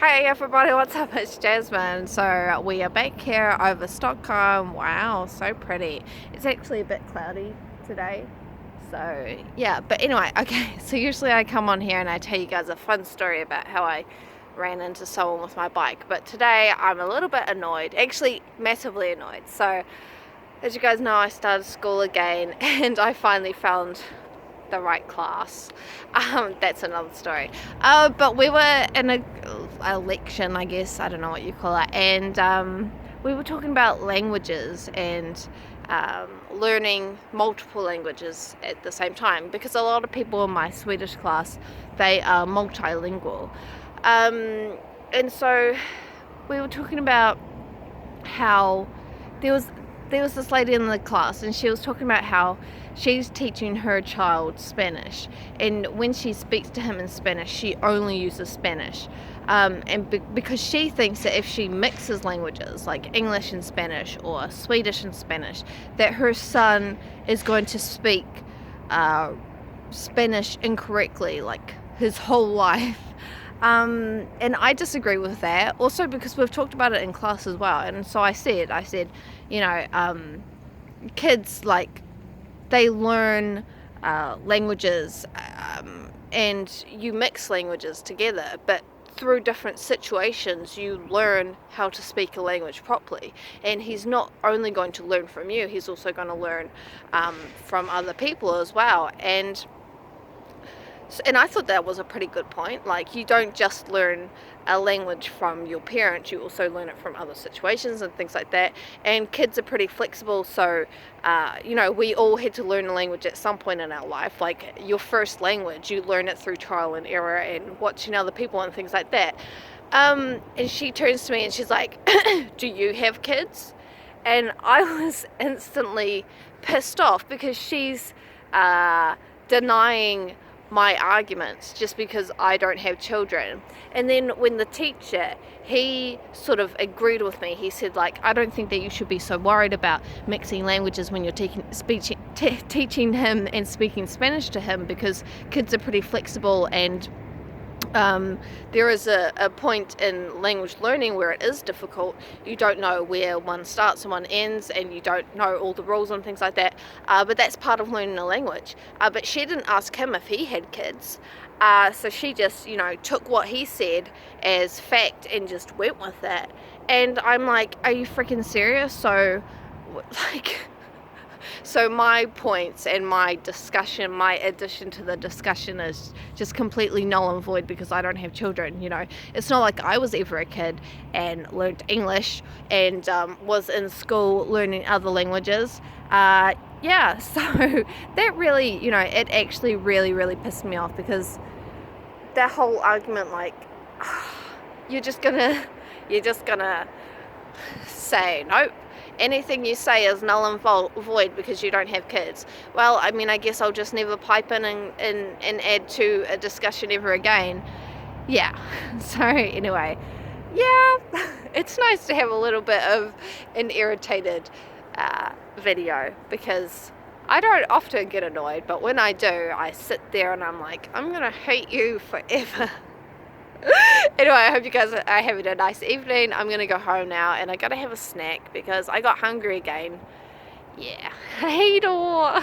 Hey everybody, what's up? It's Jasmine. So we are back here over Stockholm. Wow, so pretty. It's actually a bit cloudy today. So yeah, but anyway, okay, so usually I come on here and I tell you guys a fun story about how I ran into someone with my bike. But today I'm a little bit annoyed, actually massively annoyed. So as you guys know, I started school again and I finally found the right class. That's another story. But we were in a lection, I guess, I don't know what you call it, and we were talking about languages and learning multiple languages at the same time, because a lot of people in my Swedish class, they are multilingual. And so we were talking about how there was this lady in the class, and she was talking about how she's teaching her child Spanish, and when she speaks to him in Spanish, she only uses Spanish, because she thinks that if she mixes languages like English and Spanish or Swedish and Spanish, that her son is going to speak Spanish incorrectly like his whole life. And I disagree with that, also because we've talked about it in class as well. And so I said, you know, kids, like, they learn languages, and you mix languages together, but through different situations you learn how to speak a language properly. And he's not only going to learn from you, he's also going to learn from other people as well. And I thought that was a pretty good point. Like, you don't just learn a language from your parents, you also learn it from other situations and things like that. And kids are pretty flexible, so you know, we all had to learn a language at some point in our life. Like, your first language, you learn it through trial and error and watching other people and things like that. And she turns to me and she's like, do you have kids? And I was instantly pissed off, because she's denying my arguments just because I don't have children. And then when the teacher, he sort of agreed with me, he said, like, I don't think that you should be so worried about mixing languages when you're teaching him and speaking Spanish to him, because kids are pretty flexible, and there is a point in language learning where it is difficult. You don't know where one starts and one ends, and you don't know all the rules and things like that, but that's part of learning a language. But she didn't ask him if he had kids, so she just, you know, took what he said as fact and just went with it. And I'm like, are you freaking serious? So, like, so my points and my discussion, my addition to the discussion, is just completely null and void because I don't have children. You know, it's not like I was ever a kid and learned English and was in school learning other languages. Yeah, so that really, you know, it actually really pissed me off, because that whole argument, like, you're just gonna say nope, anything you say is null and void because you don't have kids. Well, I mean, I guess I'll just never pipe in and add to a discussion ever again. Yeah. So anyway, yeah, it's nice to have a little bit of an irritated video, because I don't often get annoyed, but when I do, I sit there and I'm like, I'm gonna hate you forever. Anyway, I hope you guys are having a nice evening. I'm gonna go home now, and I gotta have a snack because I got hungry again. Yeah. Hey, door.